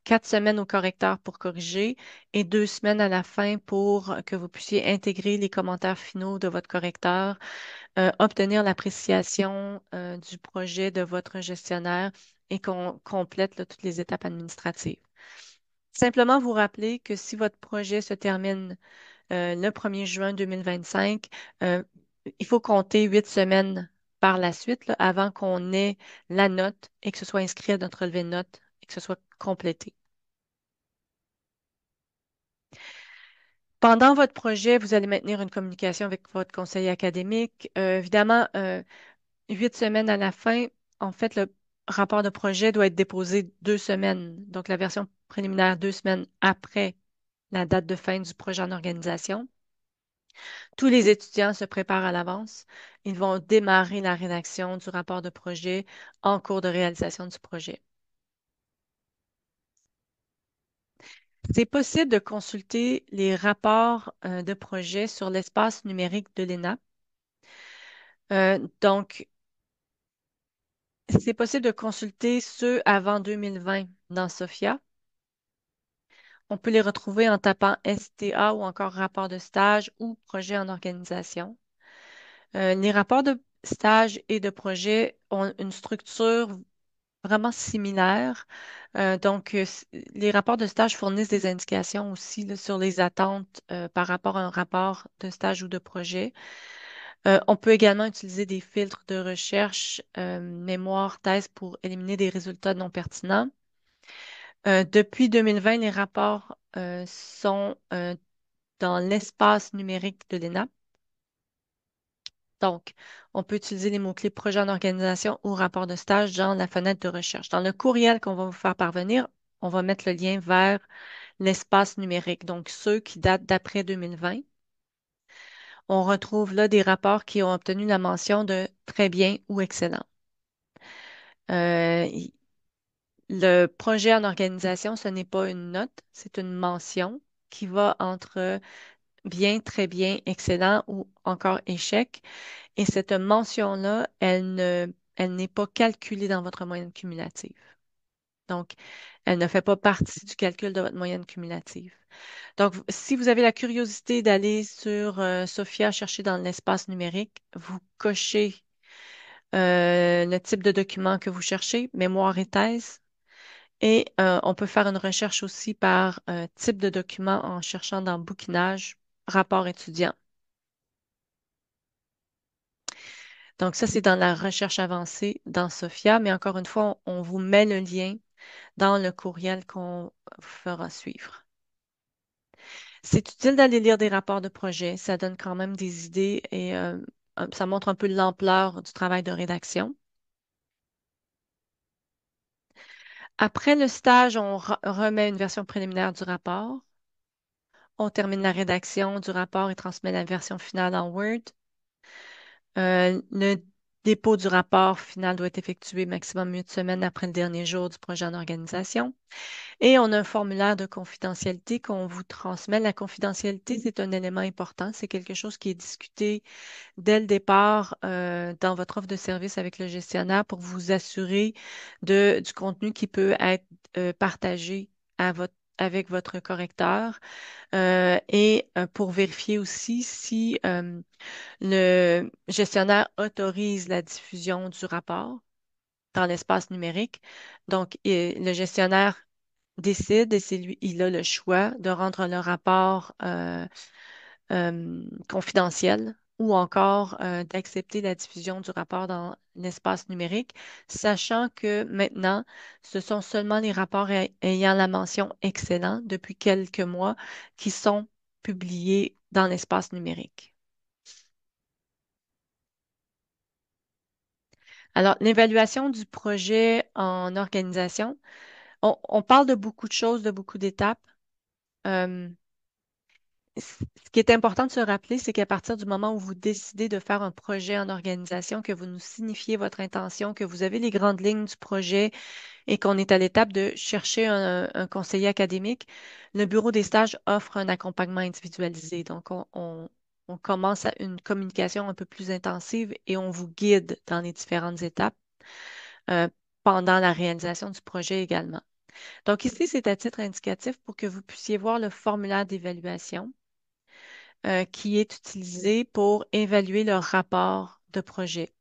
4 semaines au correcteur pour corriger et 2 semaines à la fin pour que vous puissiez intégrer les commentaires finaux de votre correcteur, obtenir l'appréciation du projet de votre gestionnaire et qu'on complète là, toutes les étapes administratives. Simplement vous rappeler que si votre projet se termine le 1er juin 2025, euh, il faut compter 8 semaines par la suite là, avant qu'on ait la note et que ce soit inscrit à notre relevé de notes et que ce soit complété. Pendant votre projet, vous allez maintenir une communication avec votre conseiller académique. Évidemment, 8 semaines à la fin, en fait, le rapport de projet doit être déposé 2 semaines. Donc, la version préliminaire 2 semaines après la date de fin du projet en organisation. Tous les étudiants se préparent à l'avance. Ils vont démarrer la rédaction du rapport de projet en cours de réalisation du projet. C'est possible de consulter les rapports de projet sur l'espace numérique de l'ENA. Donc, c'est possible de consulter ceux avant 2020 dans SOFIA. On peut les retrouver en tapant STA ou encore rapport de stage ou projet en organisation. Les rapports de stage et de projet ont une structure vraiment similaire. Les rapports de stage fournissent des indications aussi là, sur les attentes par rapport à un rapport de stage ou de projet. On peut également utiliser des filtres de recherche, mémoire, thèse pour éliminer des résultats non pertinents. Depuis 2020, les rapports sont dans l'espace numérique de l'ENA. Donc, on peut utiliser les mots-clés projet en organisation ou rapport de stage dans la fenêtre de recherche. Dans le courriel qu'on va vous faire parvenir, on va mettre le lien vers l'espace numérique, donc ceux qui datent d'après 2020. On retrouve là des rapports qui ont obtenu la mention de très bien ou excellent. Euh, y- le projet en organisation, ce n'est pas une note, c'est une mention qui va entre bien, très bien, excellent ou encore échec. Et cette mention-là, elle n'est pas calculée dans votre moyenne cumulative. Donc, elle ne fait pas partie du calcul de votre moyenne cumulative. Donc, si vous avez la curiosité d'aller sur Sophia chercher dans l'espace numérique, vous cochez le type de document que vous cherchez, mémoire et thèse. Et on peut faire une recherche aussi par type de document en cherchant dans bouquinage, rapport étudiant. Donc ça, c'est dans la recherche avancée dans Sophia, mais encore une fois, on vous met le lien dans le courriel qu'on vous fera suivre. C'est utile d'aller lire des rapports de projet, ça donne quand même des idées et ça montre un peu l'ampleur du travail de rédaction. Après le stage, on remet une version préliminaire du rapport. On termine la rédaction du rapport et transmet la version finale en Word. Le dépôt du rapport final doit être effectué maximum 8 semaines après le dernier jour du projet en organisation. Et on a un formulaire de confidentialité qu'on vous transmet. La confidentialité, c'est un élément important. C'est quelque chose qui est discuté dès le départ dans votre offre de service avec le gestionnaire pour vous assurer du contenu qui peut être partagé avec votre correcteur et pour vérifier aussi si le gestionnaire autorise la diffusion du rapport dans l'espace numérique. Donc, le gestionnaire décide et c'est lui, il a le choix de rendre le rapport confidentiel ou encore d'accepter la diffusion du rapport dans l'espace numérique, sachant que maintenant, ce sont seulement les rapports ayant la mention excellent depuis quelques mois qui sont publiés dans l'espace numérique. Alors, l'évaluation du projet en organisation, on parle de beaucoup de choses, de beaucoup d'étapes. Euh, Ce qui est important de se rappeler, c'est qu'à partir du moment où vous décidez de faire un projet en organisation, que vous nous signifiez votre intention, que vous avez les grandes lignes du projet et qu'on est à l'étape de chercher un conseiller académique, le bureau des stages offre un accompagnement individualisé. Donc, on commence à une communication un peu plus intensive et on vous guide dans les différentes étapes euh, pendant la réalisation du projet également. Donc, ici, c'est à titre indicatif pour que vous puissiez voir le formulaire d'évaluation qui est utilisé pour évaluer le rapport de projet.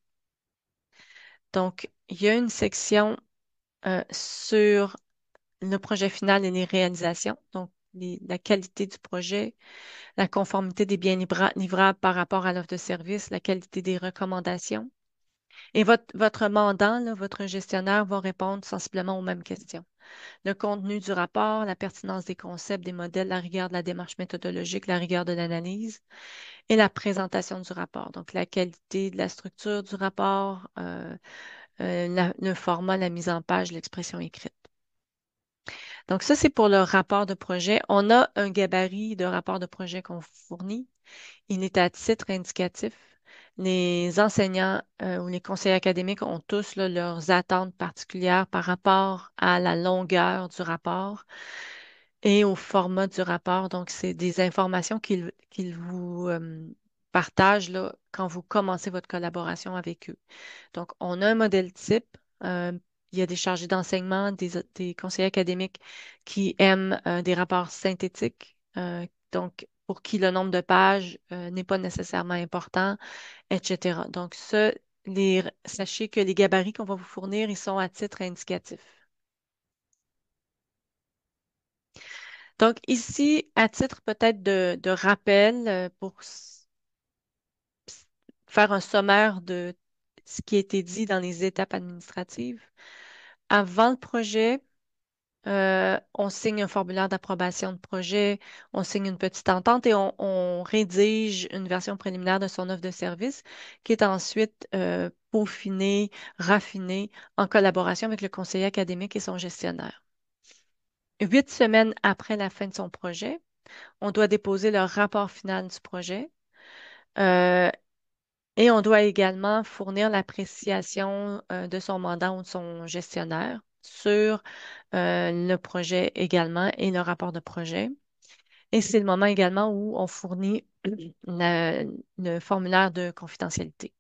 Donc, il y a une section sur le projet final et les réalisations, donc la qualité du projet, la conformité des biens livrables par rapport à l'offre de service, la qualité des recommandations. Et votre mandant, là, votre gestionnaire va répondre sensiblement aux mêmes questions. Le contenu du rapport, la pertinence des concepts, des modèles, la rigueur de la démarche méthodologique, la rigueur de l'analyse et la présentation du rapport. Donc, la qualité de la structure du rapport, le format, la mise en page, l'expression écrite. Donc, ça, c'est pour le rapport de projet. On a un gabarit de rapport de projet qu'on fournit. Il est à titre indicatif. Les enseignants ou les conseillers académiques ont tous là, leurs attentes particulières par rapport à la longueur du rapport et au format du rapport. Donc, c'est des informations qu'ils vous partagent là, quand vous commencez votre collaboration avec eux. Donc, on a un modèle type. Euh, il y a des chargés d'enseignement, des conseillers académiques qui aiment des rapports synthétiques. Donc, pour qui le nombre de pages n'est pas nécessairement important, etc. Donc, sachez que les gabarits qu'on va vous fournir, ils sont à titre indicatif. Donc, ici, à titre peut-être de rappel, pour faire un sommaire de ce qui a été dit dans les étapes administratives, avant le projet, on signe un formulaire d'approbation de projet, on signe une petite entente et on rédige une version préliminaire de son offre de service qui est ensuite peaufinée, raffinée en collaboration avec le conseiller académique et son gestionnaire. 8 semaines après la fin de son projet, on doit déposer le rapport final du projet euh, et on doit également fournir l'appréciation de son mandat ou de son gestionnaire sur le projet également et le rapport de projet. Et c'est le moment également où on fournit le formulaire de confidentialité.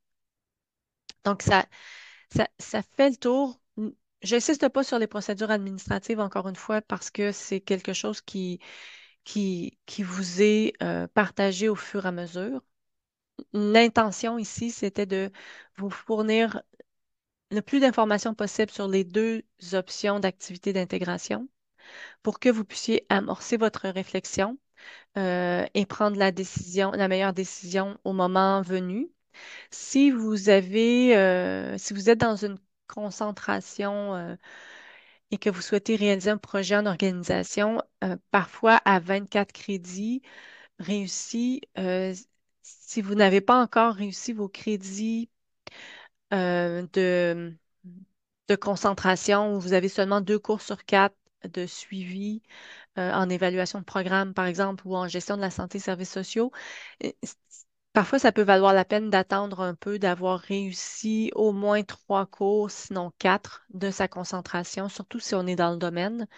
Donc, ça fait le tour. Je n'insiste pas sur les procédures administratives, encore une fois, parce que c'est quelque chose qui vous est partagé au fur et à mesure. L'intention ici, c'était de vous fournir le plus d'informations possible sur les deux options d'activité d'intégration pour que vous puissiez amorcer votre réflexion et prendre la meilleure décision au moment venu. Si vous êtes dans une concentration et que vous souhaitez réaliser un projet en organisation, parfois à 24 crédits réussis, si vous n'avez pas encore réussi vos crédits euh, de, de concentration où vous avez seulement 2 cours sur 4 de suivi en évaluation de programme, par exemple, ou en gestion de la santé et services sociaux. euh, c- Parfois, ça peut valoir la peine d'attendre un peu, d'avoir réussi au moins 3 cours, sinon 4, de sa concentration, surtout si on est dans le domaine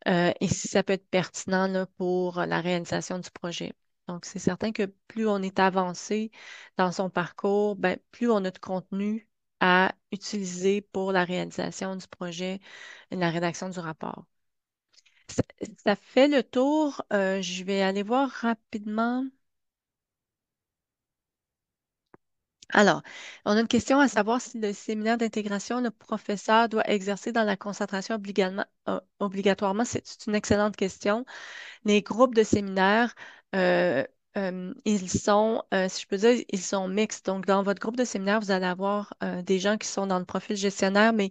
et si ça peut être pertinent là, pour la réalisation du projet. Donc, c'est certain que plus on est avancé dans son parcours, ben, plus on a de contenu à utiliser pour la réalisation du projet et la rédaction du rapport. Ça, ça fait le tour. Je vais aller voir rapidement. Alors, on a une question à savoir si le séminaire d'intégration, le professeur doit exercer dans la concentration obligatoirement. C'est une excellente question. Les groupes de séminaires, euh, ils sont, si je peux dire, ils sont mixtes. Donc, dans votre groupe de séminaire, vous allez avoir des gens qui sont dans le profil gestionnaire, mais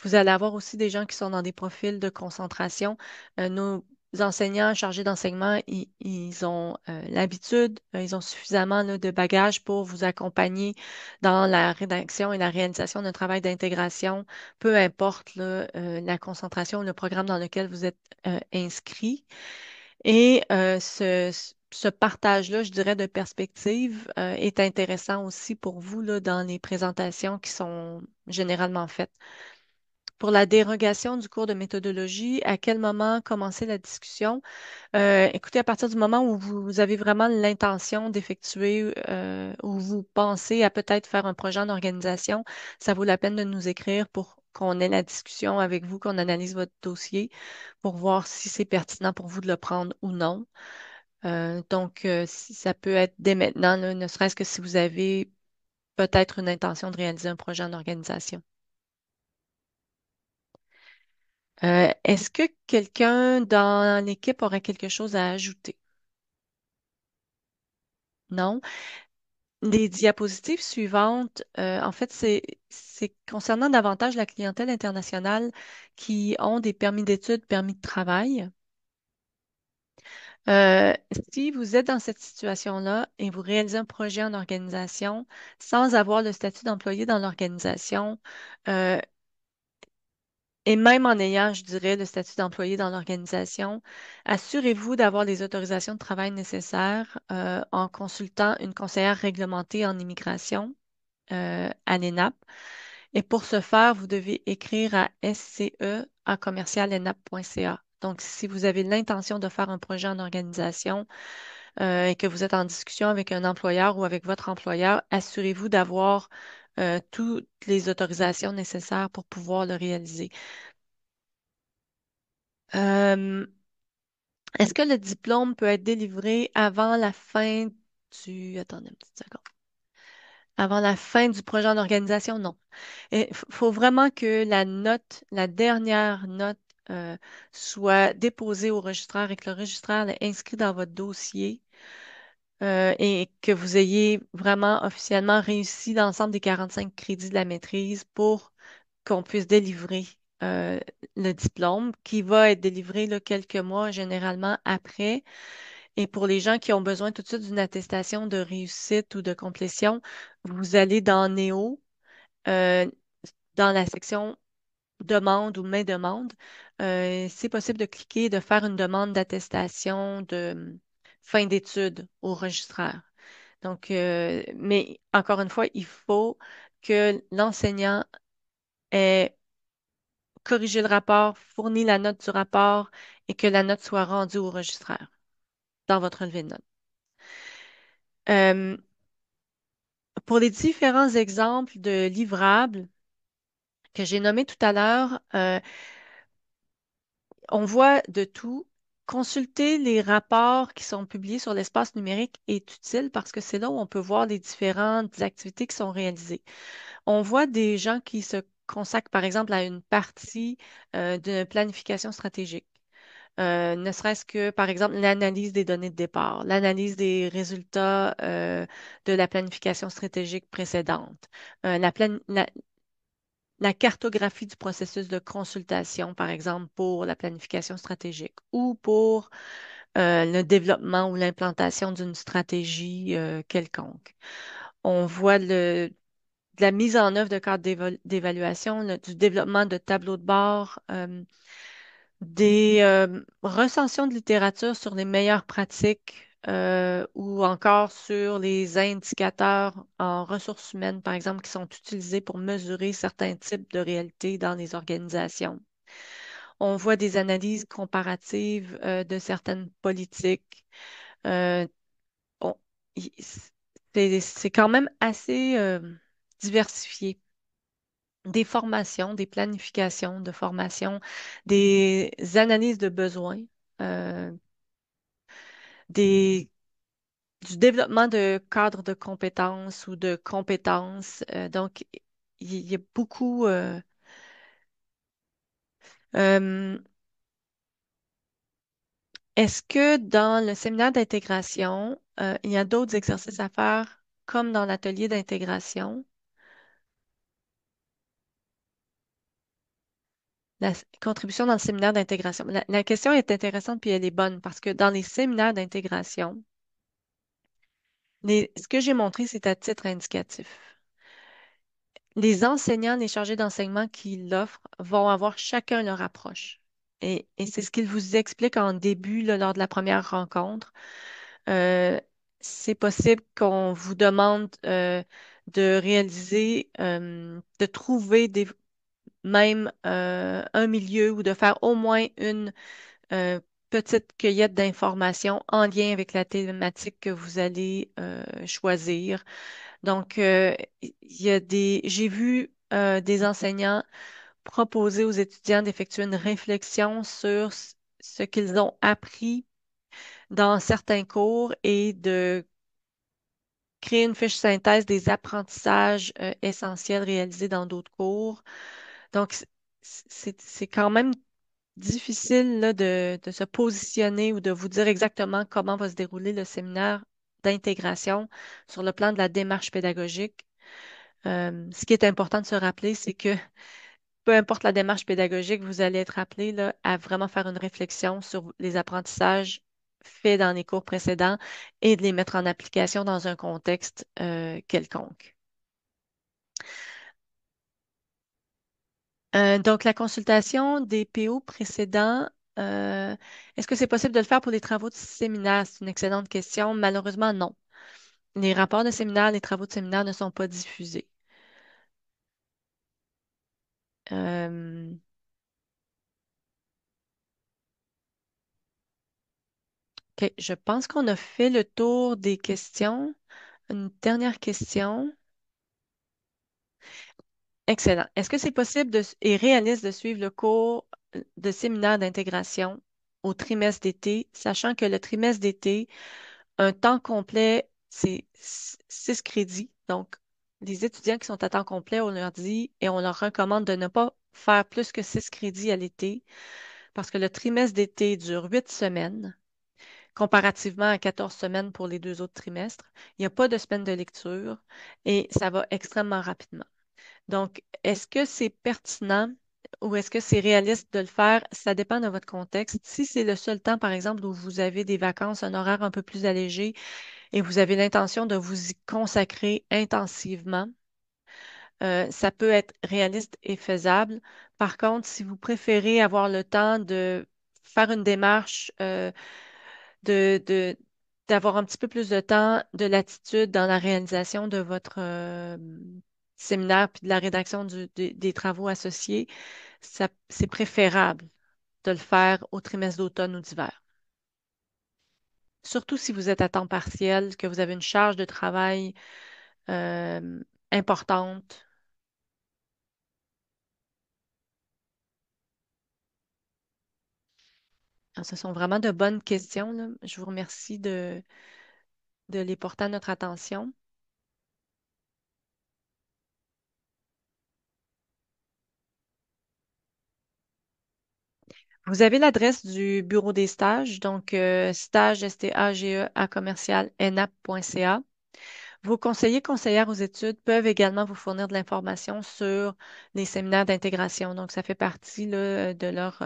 vous allez avoir aussi des gens qui sont dans des profils de concentration. Nos enseignants chargés d'enseignement, ils ont l'habitude, ils ont suffisamment là, de bagages pour vous accompagner dans la rédaction et la réalisation d'un travail d'intégration, peu importe là, la concentration, le programme dans lequel vous êtes inscrit. Et ce partage-là, je dirais, de perspective est intéressant aussi pour vous là, dans les présentations qui sont généralement faites. Pour la dérogation du cours de méthodologie, à quel moment commencer la discussion? Écoutez, à partir du moment où vous avez vraiment l'intention d'effectuer, ou vous pensez à peut-être faire un projet en organisation, ça vaut la peine de nous écrire pour qu'on ait la discussion avec vous, qu'on analyse votre dossier pour voir si c'est pertinent pour vous de le prendre ou non. Donc, si ça peut être dès maintenant, là, ne serait-ce que si vous avez peut-être une intention de réaliser un projet en organisation. Est-ce que quelqu'un dans l'équipe aurait quelque chose à ajouter? Non? Les diapositives suivantes, en fait, c'est concernant davantage la clientèle internationale qui ont des permis d'études, permis de travail. Euh, Si vous êtes dans cette situation-là et vous réalisez un projet en organisation sans avoir le statut d'employé dans l'organisation, euh, et même en ayant, je dirais, le statut d'employé dans l'organisation, assurez-vous d'avoir les autorisations de travail nécessaires en consultant une conseillère réglementée en immigration à l'ENAP. Et pour ce faire, vous devez écrire à sce@commercialenap.ca. Donc, si vous avez l'intention de faire un projet en organisation et que vous êtes en discussion avec un employeur ou avec votre employeur, assurez-vous d'avoir toutes les autorisations nécessaires pour pouvoir le réaliser. Euh, Est-ce que le diplôme peut être délivré avant la fin du... Attendez une petite seconde. Avant la fin du projet en organisation? Non. Il faut vraiment que la note, la dernière note, euh, soit déposée au registraire et que le registraire l'ait inscrit dans votre dossier et que vous ayez vraiment officiellement réussi l'ensemble des 45 crédits de la maîtrise pour qu'on puisse délivrer euh, le diplôme qui va être délivré là, quelques mois généralement après. Et pour les gens qui ont besoin tout de suite d'une attestation de réussite ou de complétion, vous allez dans Néo, euh, dans la section demande ou mes demandes. C'est possible de cliquer et de faire une demande d'attestation de fin d'études au registraire. Donc, mais encore une fois, il faut que l'enseignant ait corrigé le rapport, fourni la note du rapport et que la note soit rendue au registraire dans votre relevé de notes. Euh, pour les différents exemples de livrables que j'ai nommés tout à l'heure, on voit de tout. Consulter les rapports qui sont publiés sur l'espace numérique est utile parce que c'est là où on peut voir les différentes activités qui sont réalisées. On voit des gens qui se consacrent, par exemple, à une partie de planification stratégique. Ne serait-ce que, par exemple, l'analyse des données de départ, l'analyse des résultats de la planification stratégique précédente, la cartographie du processus de consultation, par exemple, pour la planification stratégique ou pour le développement ou l'implantation d'une stratégie quelconque. On voit de la mise en œuvre de cadres d'évaluation, du développement de tableaux de bord, des recensions de littérature sur les meilleures pratiques ou encore sur les indicateurs en ressources humaines, par exemple, qui sont utilisés pour mesurer certains types de réalités dans les organisations. On voit des analyses comparatives de certaines politiques. Euh, on- y- c'est quand même assez diversifié. Des formations, des planifications de formation, des analyses de besoins, euh, des, du développement de cadres de compétences ou de compétences. Donc, il y a beaucoup. Euh, Est-ce que dans le séminaire d'intégration, il y a d'autres exercices à faire comme dans l'atelier d'intégration? contribution dans le séminaire d'intégration. La question est intéressante puis elle est bonne parce que dans les séminaires d'intégration, ce que j'ai montré, c'est à titre indicatif. Les enseignants, les chargés d'enseignement qui l'offrent vont avoir chacun leur approche. Et c'est ce qu'ils vous expliquent en début, là, lors de la première rencontre. Euh, c'est possible qu'on vous demande de réaliser, de trouver même un milieu ou de faire au moins une petite cueillette d'informations en lien avec la thématique que vous allez choisir. Donc, j'ai vu des enseignants proposer aux étudiants d'effectuer une réflexion sur ce qu'ils ont appris dans certains cours et de créer une fiche synthèse des apprentissages essentiels réalisés dans d'autres cours. Donc, c'est quand même difficile là, de se positionner ou de vous dire exactement comment va se dérouler le séminaire d'intégration sur le plan de la démarche pédagogique. Ce qui est important de se rappeler, c'est que peu importe la démarche pédagogique, vous allez être appelé là, à vraiment faire une réflexion sur les apprentissages faits dans les cours précédents et de les mettre en application dans un contexte quelconque. Donc, la consultation des PO précédents, euh, est-ce que c'est possible de le faire pour les travaux de séminaire? C'est une excellente question. Malheureusement, non. Les rapports de séminaire, les travaux de séminaire ne sont pas diffusés. Euh, OK, je pense qu'on a fait le tour des questions. Une dernière question. Excellent. Est-ce que c'est possible et réaliste de suivre le cours de séminaire d'intégration au trimestre d'été, sachant que le trimestre d'été, un temps complet, c'est 6 crédits. Donc, les étudiants qui sont à temps complet, on leur dit et on leur recommande de ne pas faire plus que 6 crédits à l'été parce que le trimestre d'été dure 8 semaines, comparativement à 14 semaines pour les 2 autres trimestres. Il n'y a pas de semaine de lecture et ça va extrêmement rapidement. Donc, est-ce que c'est pertinent ou est-ce que c'est réaliste de le faire? Ça dépend de votre contexte. Si c'est le seul temps, par exemple, où vous avez des vacances, un horaire un peu plus allégé et vous avez l'intention de vous y consacrer intensivement, ça peut être réaliste et faisable. Par contre, si vous préférez avoir le temps de faire une démarche, de, d'avoir un petit peu plus de temps, de latitude dans la réalisation de votre séminaire puis de la rédaction des travaux associés, c'est préférable de le faire au trimestre d'automne ou d'hiver. Surtout si vous êtes à temps partiel, que vous avez une charge de travail euh, importante. Alors, ce sont vraiment de bonnes questions, là. Je vous remercie de les porter à notre attention. Vous avez l'adresse du bureau des stages, donc stage STAGE à commercial nap.ca. Vos conseillers, conseillères aux études peuvent également vous fournir de l'information sur les séminaires d'intégration. Donc, ça fait partie là, de leur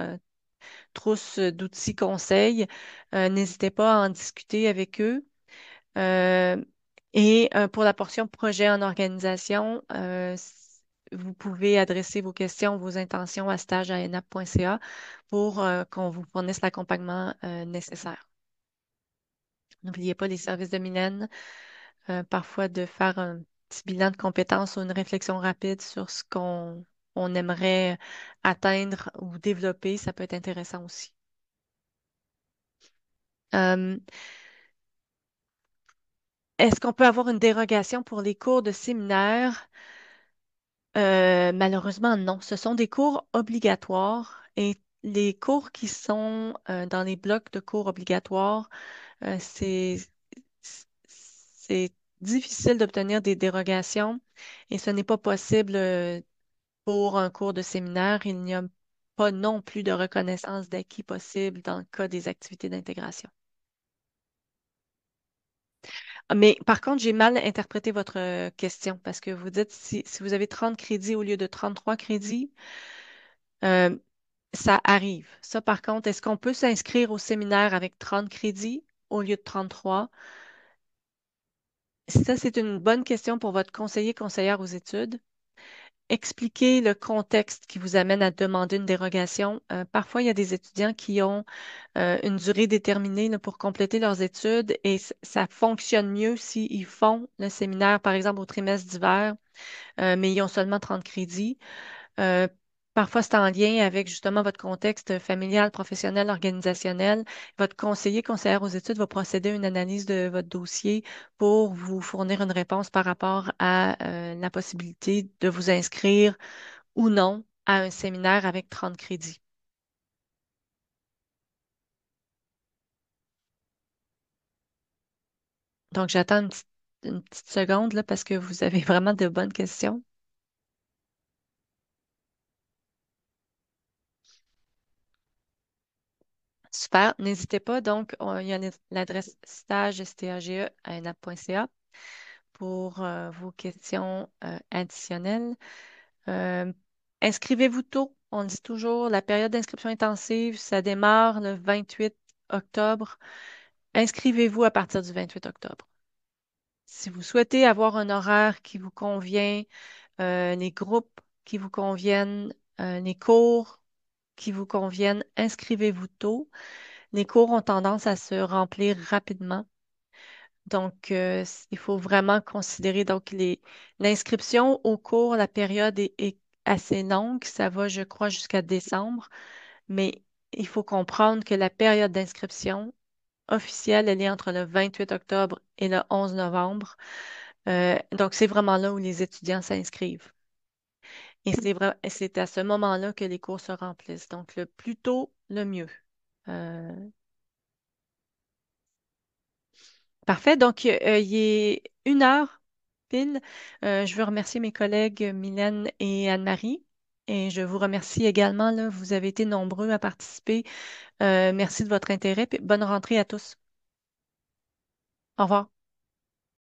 trousse d'outils conseils. N'hésitez pas à en discuter avec eux. Euh, et pour la portion projet en organisation, vous pouvez adresser vos questions, vos intentions à stage@enap.ca pour qu'on vous fournisse l'accompagnement nécessaire. N'oubliez pas les services de Mylène, parfois de faire un petit bilan de compétences ou une réflexion rapide sur ce qu'on on aimerait atteindre ou développer, ça peut être intéressant aussi. Euh, Est-ce qu'on peut avoir une dérogation pour les cours de séminaire? Malheureusement, non. Ce sont des cours obligatoires et les cours qui sont dans les blocs de cours obligatoires, euh, c'est, c'est difficile d'obtenir des dérogations et ce n'est pas possible pour un cours de séminaire. Il n'y a pas non plus de reconnaissance d'acquis possible dans le cas des activités d'intégration. Mais par contre, j'ai mal interprété votre question parce que vous dites si vous avez 30 crédits au lieu de 33 crédits. Ça arrive. Ça, par contre, est-ce qu'on peut s'inscrire au séminaire avec 30 crédits au lieu de 33? Ça, c'est une bonne question pour votre conseiller, conseillère aux études. Expliquez le contexte qui vous amène à demander une dérogation. Parfois, il y a des étudiants qui ont une durée déterminée là, pour compléter leurs études et ça fonctionne mieux s'ils font le séminaire, par exemple, au trimestre d'hiver, mais ils ont seulement 30 crédits. Euh, Parfois, c'est en lien avec justement votre contexte familial, professionnel, organisationnel. Votre conseiller, conseillère aux études va procéder à une analyse de votre dossier pour vous fournir une réponse par rapport à la possibilité de vous inscrire ou non à un séminaire avec 30 crédits. Donc, j'attends une petite seconde là, parce que vous avez vraiment de bonnes questions. Super. N'hésitez pas. Donc, il y a l'adresse stage stage@nap.ca pour vos questions additionnelles. Euh, Inscrivez-vous tôt. On dit toujours, la période d'inscription intensive, ça démarre le 28 octobre. Inscrivez-vous à partir du 28 octobre. Si vous souhaitez avoir un horaire qui vous convient, les groupes qui vous conviennent, les cours qui vous conviennent, inscrivez-vous tôt. Les cours ont tendance à se remplir rapidement. Donc, il faut vraiment considérer donc l'inscription au cours, la période est assez longue. Ça va, je crois, jusqu'à décembre. Mais il faut comprendre que la période d'inscription officielle, elle est entre le 28 octobre et le 11 novembre. Donc, c'est vraiment là où les étudiants s'inscrivent. Et c'est à ce moment-là que les cours se remplissent. Donc, le plus tôt, le mieux. Euh, Parfait. Donc, il est 1 heure pile. Je veux remercier mes collègues Mylène et Anne-Marie. Et je vous remercie également, là, vous avez été nombreux à participer. Merci de votre intérêt. Puis bonne rentrée à tous. Au revoir.